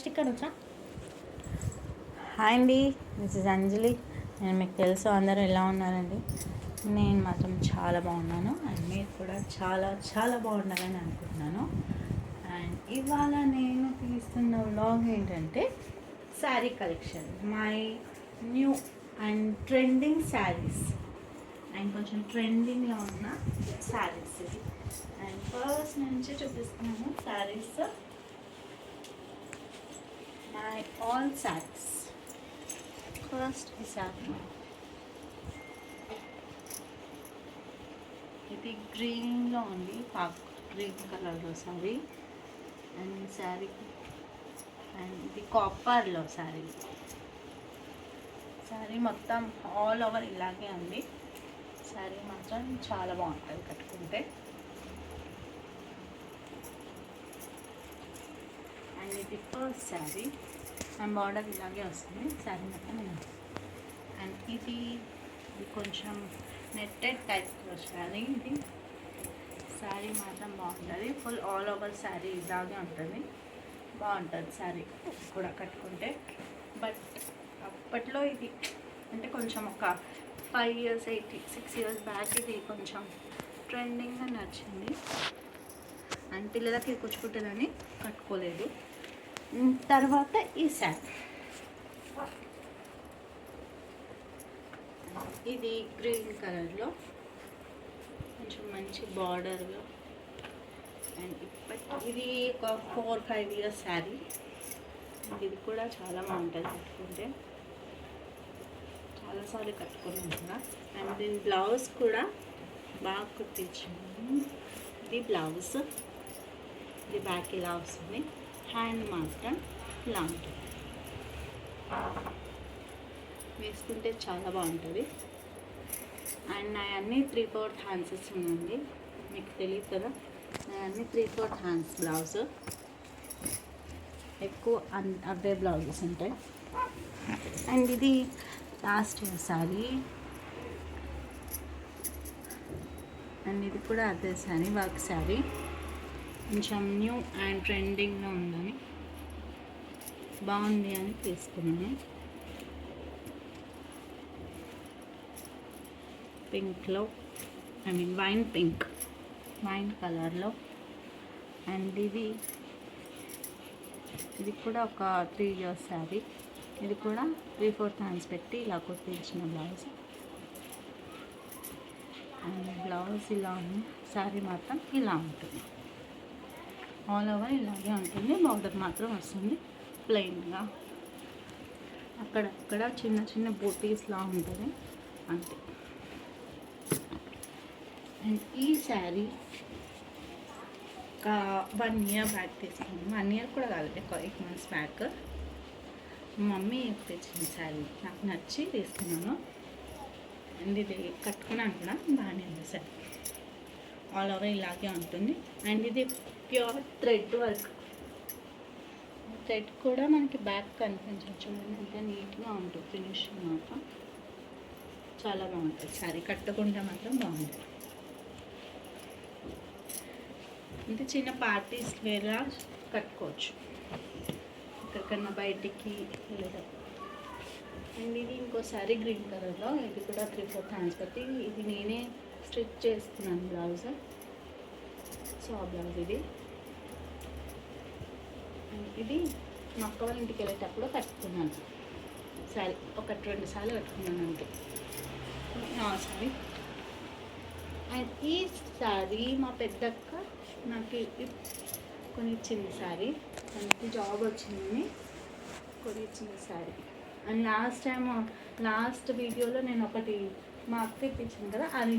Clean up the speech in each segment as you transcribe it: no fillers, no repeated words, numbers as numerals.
Stick అనొచ్చా? Hi అండి, this is అంజలి. నేను మీకు తెలుసు అందరూ ఎలా ఉన్నారండి. నేను మాత్రం చాలా బాగున్నాను అండ్ మీరు కూడా చాలా చాలా బాగున్నారని అనుకుంటున్నాను. అండ్ ఇవాళ నేను తీస్తున్న వ్లాగ్ ఏంటంటే sari collection, my new and trending saris and కొంచెం ట్రెండింగ్లో ఉన్న శారీస్ ఇది. అండ్ ఫస్ట్ నుంచి చూపిస్తున్నాను saris, my all sarees. First is saree. ఇది గ్రీన్లో ఉంది, పాక్ గ్రీన్ కలర్లో శారీ. అండ్ శారీ అండ్ ఇది కాపర్లో శారీ. శారీ మొత్తం ఆల్ ఓవర్ ఇలాగే ఉంది. శారీ మాత్రం చాలా బాగుంటుంది కట్టుకుంటే. అండ్ ఇది ఫస్ట్ శారీ అండ్ బార్డర్ ఇలాగే వస్తుంది శారీ మొత్తం. అండ్ ఇది కొంచెం నెట్టెడ్ టైప్లో శారీ. ఇది శారీ మాత్రం బాగుంటుంది, ఫుల్ ఆల్ ఓవర్ శారీ ఇలాగే ఉంటుంది, బాగుంటుంది శారీ కూడా కట్టుకుంటే. బట్ అప్పట్లో ఇది అంటే కొంచెం ఒక 5 years 6 years బ్యాక్ ఇది కొంచెం ట్రెండింగ్గా నచ్చింది. అండ్ పిల్లలకి కూర్చుకుంటుందని కట్టుకోలేదు. తర్వాత ఈ శారీ, ఇది గ్రీన్ కలర్లో కొంచెం మంచి బార్డర్లో. అండ్ ఇది ఒక 4-5 years శారీ. ఇది కూడా చాలా బాగుంటుంది కట్టుకుంటే, చాలాసార్లు కట్టుకున్నాను కూడా. అండ్ దీని బ్లౌజ్ కూడా బాగా కుట్టించాను. ఇది బ్లౌజ్, ఇది బ్యాక్ ఇలా వస్తుంది, హ్యాండ్ మాత్రం ఇలా ఉంటుంది, వేసుకుంటే చాలా బాగుంటుంది. అండ్ నా అన్నీ 3/4 హ్యాండ్సెస్ ఉన్నాయండి, మీకు తెలియదు కదా. నా అన్నీ 3/4 హ్యాండ్స్ బ్లౌజ్, ఎక్కువ అవే బ్లౌజెస్ ఉంటాయి. అండ్ ఇది లాస్ట్ ఇయర్ శారీ. అండ్ ఇది కూడా అదే శారీ, వర్క్ శారీ, కొంచెం న్యూ అండ్ ట్రెండింగ్లో ఉందని బాగుంది అని తీసుకున్నాను. పింక్లో, వైన్ పింక్, వైన్ కలర్లో. అండ్ ఇది కూడా ఒక 3 years శారీ. ఇది కూడా 3/4 హ్యాండ్స్ పెట్టి ఇలా కుట్టించిన బ్లౌజ్. అండ్ బ్లౌజ్ ఇలా ఉంది, శారీ మాత్రం ఇలా ఉంటుంది, ఆల్ ఓవర్ ఇలాగే ఉంటుంది. బార్డర్ మాత్రం వస్తుంది ప్లెయిన్గా, అక్కడక్కడ చిన్న చిన్న బూటీస్లా ఉంటుంది అంతే. అండ్ ఈ శారీ ఒక 1 year బ్యాక్ తీసుకున్నాను. 1 year కూడా కాదు, ఒక 8 months బ్యాక్. మమ్మీ తెచ్చిన శారీ నాకు నచ్చి తీసుకున్నాను. అండ్ ఇది కట్టుకున్నాను కూడా, బాగానే ఉంది శారీ, ఆల్ ఓవర్ ఇలాగే ఉంటుంది. అండ్ ఇది ప్యూర్ థ్రెడ్ వర్క్. థ్రెడ్ కూడా మనకి బ్యాక్ కనిపించవచ్చు, చూడండి ఎంత నీట్గా ఉంటుంది. ఫినిషింగ్ మాత్రం చాలా బాగుంటుంది శారీ, కట్టుకుంటే మాత్రం బాగుంటుంది. అంటే చిన్న పార్టీస్ వేర్లా కట్టుకోవచ్చు, ఎక్కడికన్నా బయటికి వెళ్ళేటప్పుడు. అండ్ ఇది ఇంకో శారీ గ్రీన్ కలర్లో, ఇది కూడా 3/4 హ్యాండ్స్ పెట్టి, ఇది నేనే స్టిచ్ చేస్తున్నాను బ్లౌజ్. సో ఆ బ్లౌజ్ ఇది. ఇది మా అక్క వాళ్ళ ఇంటికి వెళ్ళేటప్పుడు కట్టుకున్నాను శారీ, ఒక 2 సార్లు కట్టుకున్నాను అంతే శారీ. అండ్ ఈ శారీ మా పెద్దక్క నాకు కొనిచ్చింది శారీ. తనకి జాబ్ వచ్చిందని కొనిచ్చింది శారీ. అండ్ లాస్ట్ వీడియోలో నేను ఒకటి మా అక్క ఇప్పించాను కదా, అది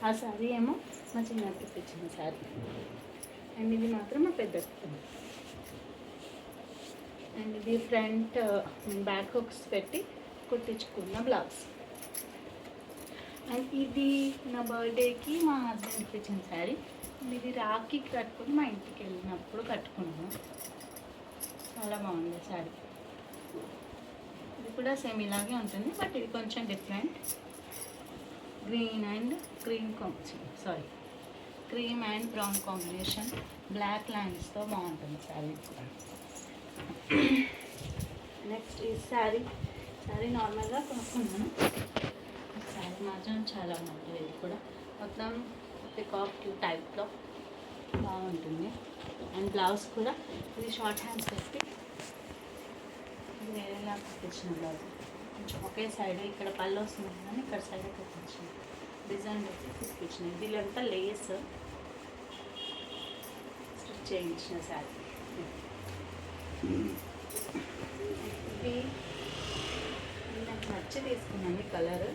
ఆ శారీ ఏమో మా చిన్నక్క ఇప్పించింది శారీ. అండ్ ఇది మాత్రం మా పెద్దక్క. అండ్ ఇది ఫ్రంట్ బ్యాక్ హుక్స్ పెట్టి కుట్టించుకున్న బ్లౌజ్. అండ్ ఇది నా బర్త్డేకి మా హస్బెండ్ ఇప్పించిన శారీ. ఇది రాఖీకి కట్టుకుని మా ఇంటికి వెళ్ళినప్పుడు కట్టుకున్నాను, చాలా బాగుంది శారీ. ఇది కూడా సేమ్ ఇలాగే ఉంటుంది, బట్ ఇది కొంచెం different. Green and cream and brown combination, black లైన్స్తో బాగుంటుంది శారీ కూడా. నెక్స్ట్ ఈ శారీ నార్మల్గా కొనుక్కున్నాను. శారీ మాత్రం చాలా బాగుంటుంది. ఇది కూడా మొత్తం పికాక్ టైప్లో బాగుంటుంది. అండ్ బ్లౌజ్ కూడా ఇది షార్ట్ హ్యాండ్స్ పెట్టి ఇది వేరేలా కుట్టించిన బ్లౌజ్, కొంచెం ఒకే సైడ్ ఇక్కడ పళ్ళు వస్తుంది కానీ ఇక్కడ సైడ్ కుట్టించిన డిజైన్ పెట్టి కుట్టించిన. దీనింతా లేస్ స్టిచ్ చేయించిన శారీ. ఇది నాకు నచ్చి తీసుకున్నాను కలర్.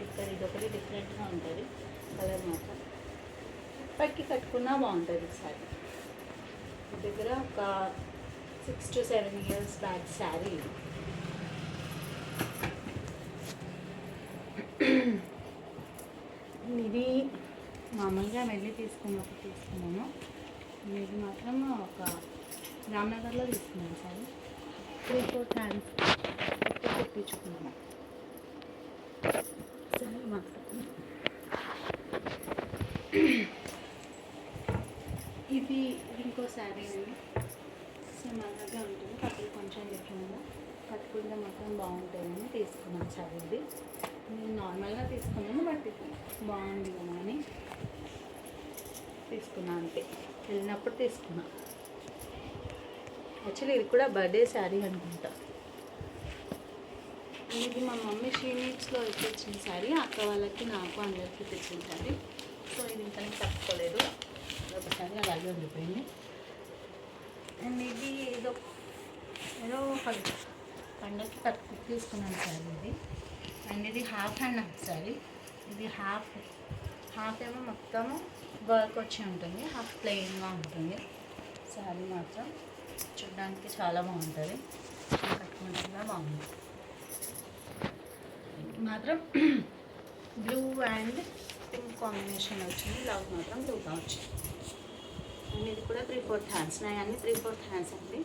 ఇక్కడ ఇదొకటి డిఫరెంట్గా ఉంటుంది కలర్ మాత్రం. పైకి కట్టుకున్నా బాగుంటుంది శారీ. దగ్గర ఒక 6 to 7 years బ్యాక్ శారీ. ఇది మామూలుగా వెళ్ళి తీసుకున్నాను. ఇది మాత్రం ఒక రామ్నగర్లో తీసుకున్నాను సారీ. 3-4 times తెప్పించుకున్నాను సరే మాత్రం. ఇది ఇంకో శారీ అండి. సేమ్ అలాగే ఉంటుంది, కట్టులు కొంచెం డిఫరెంట్గా కట్టుకుంటే మాత్రం బాగుంటుందని తీసుకున్నాను శారీ. ఇది నేను నార్మల్గా తీసుకున్నాను, బట్ ఇది బాగుంది కదా అని తీసుకున్నాను అంతే. వెళ్ళినప్పుడు తీసుకున్నాను. యాక్చువల్లీ ఇది కూడా బర్త్డే శారీ అనుకుంటా. ఇది మా మమ్మీ షీనీట్స్లో తెచ్చిన శారీ. అక్క వాళ్ళకి నాకు అందరికీ తెచ్చిన శారీ. సో ఇది ఇంకా తప్పుకోలేదు, ఒకసారి అలాగే ఉండిపోయింది. అండ్ ఇది ఏదో పండగకి తీసుకున్నాను శారీ ఇది. అండ్ ఇది హాఫ్ హ్యాండ్ శారీ. ఇది హాఫ్ ఏమో మొత్తము వర్క్ వచ్చి ఉంటుంది, హాఫ్ ప్లెయిన్గా ఉంటుంది. శారీ మాత్రం చూడడానికి చాలా బాగుంటుంది, కట్టుకుంటే కూడా బాగుంటుంది. మాత్రం బ్లూ అండ్ పింక్ కాంబినేషన్ వచ్చింది. బ్లౌజ్ మాత్రం బ్లూగా వచ్చింది. అండ్ ఇది కూడా 3/4 హ్యాండ్స్. నా అన్నీ 3/4 హ్యాండ్స్ అండి.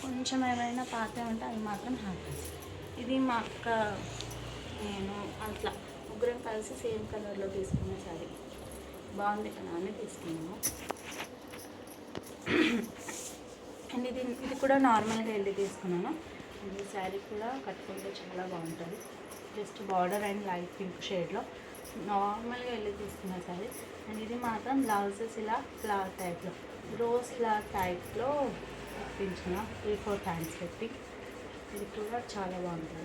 కొంచెం ఏమైనా పాత ఉంటే అది మాత్రం హాఫ్ హ్యాండ్స్. ఇది మా అక్క నేను అట్లా ముగ్గురం కలిసి సేమ్ కలర్లో తీసుకున్న శారీ. బాగుంది కదా అని తీసుకున్నాము. అండ్ ఇది కూడా నార్మల్గా వెళ్ళి తీసుకున్నాను. ఈ శారీ కూడా కట్టుకుంటే చాలా బాగుంటుంది. Just border and light pink షేడ్లో నార్మల్గా వెళ్ళి తీసుకున్న శారీ. అండ్ ఇది మాత్రం బ్లౌజెస్ ఇలా ఫ్లవర్ టైప్లో, రోజ్ ఫ్లవర్ టైప్లో కుట్టించిన 3/4 హ్యాండ్స్ పెట్టి. ఇది కూడా చాలా బాగుంటుంది.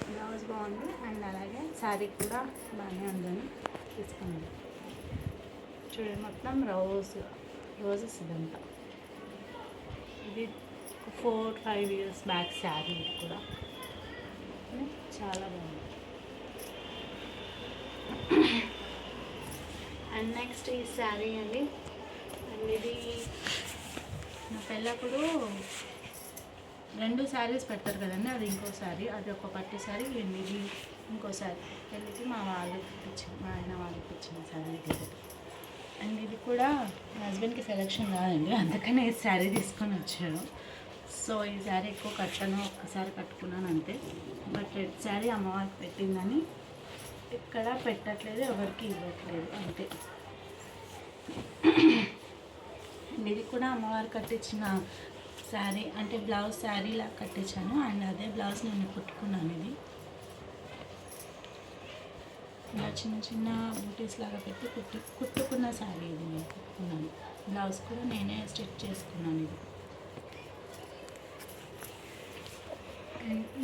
బ్లౌజ్ బాగుంది అండ్ అలాగే శారీ కూడా బాగానే ఉందని తీసుకున్నాను. చూడండి మొత్తం రోజెస్ ఇదంతా. ఇది 4-5 years బ్యాక్ శారీ. ఇది కూడా చాలా బాగుంది. అండ్ నెక్స్ట్ ఈ శారీ అండి. అండ్ ఇది నా పెళ్ళప్పుడు 2 శారీస్ పెడతారు కదండి, అది ఇంకో శారీ. అది ఒక పట్టు శారీ. అండ్ ఇది ఇంకో శారీ పెళ్ళికి మా ఆయన వాళ్ళకి ఇచ్చిన శారీ ఇది. అండ్ ఇది కూడా మా హస్బెండ్కి సెలెక్షన్ కాదండి, అందుకనే ఈ శారీ తీసుకొని వచ్చాడు. సో ఈ శారీ ఎక్కువ కట్టాను, ఒక్కసారి కట్టుకున్నాను అంతే. బట్ రెడ్ శారీ అమ్మవారికి పెట్టిందని ఇక్కడ పెట్టట్లేదు, ఎవరికి ఇవ్వట్లేదు అంతే. ఇది కూడా అమ్మవారు కట్టించిన శారీ, అంటే బ్లౌజ్ శారీలా కట్టించాను. అండ్ అదే బ్లౌజ్ నేను కుట్టుకున్నాను. ఇది ఇలా చిన్న చిన్న బూటీస్ లాగా పెట్టి కుట్టుకున్న శారీ ఇది నేను కుట్టుకున్నాను. బ్లౌజ్ కూడా నేనే స్టిచ్ చేసుకున్నాను.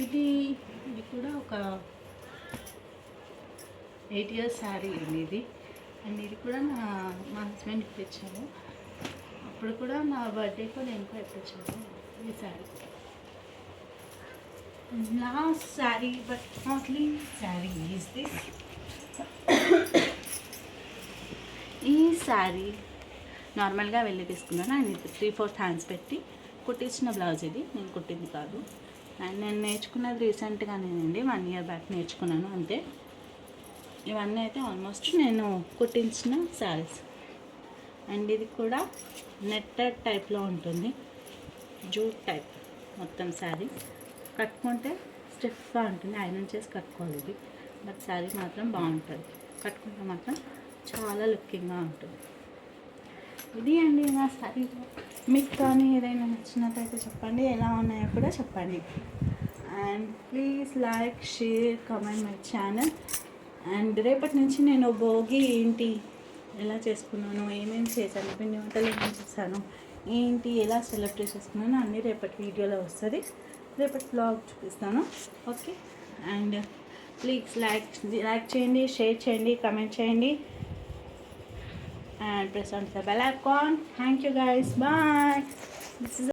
ఇది కూడా ఒక 8 years శారీ అండి ఇది. అండ్ ఇది కూడా మా హస్బెండ్కి తెచ్చాను. అప్పుడు కూడా నా బర్త్డేకు నేను కూడా తెచ్చాను ఈ శారీ. లాస్ట్ శారీ బట్ నాట్లీ శారీ ఈజ్ దిస్. ఈ శారీ నార్మల్గా వెళ్ళి తీసుకున్నాను. అండ్ ఇది 3/4 హ్యాండ్స్ పెట్టి కుట్టించిన బ్లౌజ్. ఇది నేను కుట్టింది కాదు. అండ్ నేను నేర్చుకున్నది రీసెంట్గానేనండి, 1 year బ్యాక్ నేర్చుకున్నాను అంతే. ఇవన్నీ అయితే ఆల్మోస్ట్ నేను కుట్టించిన శారీస్. అండ్ ఇది కూడా నెట్టెడ్ టైప్లో ఉంటుంది, జూట్ టైప్ మొత్తం శారీ. కట్టుకుంటే స్టిఫ్గా ఉంటుంది, ఐరన్ చేసి కట్టుకోవాలి ఇది. బట్ శారీ మాత్రం బాగుంటుంది, కట్టుకుంటే మాత్రం చాలా లుకింగ్గా ఉంటుంది. ఇది అండి నా శారీ. మీకు కానీ ఏదైనా నచ్చినట్టయితే చెప్పండి, ఎలా ఉన్నాయో కూడా చెప్పండి. And please like, share, comment my channel. And రేపటి నుంచి నేను భోగి ఏంటి, ఎలా చేసుకున్నాను, ఏమేమి చేశాను, పిండి వంటలు ఏమేమి చేశాను, ఏంటి, ఎలా సెలబ్రేట్ చేసుకున్నాను అన్నీ రేపటి వీడియోలో వస్తుంది. రేపటి బ్లాగ్ చూపిస్తాను. ఓకే. అండ్ ప్లీజ్ లైక్ చేయండి, షేర్ చేయండి, కమెంట్ చేయండి. And press on the bell icon. Thank you guys. Bye. This is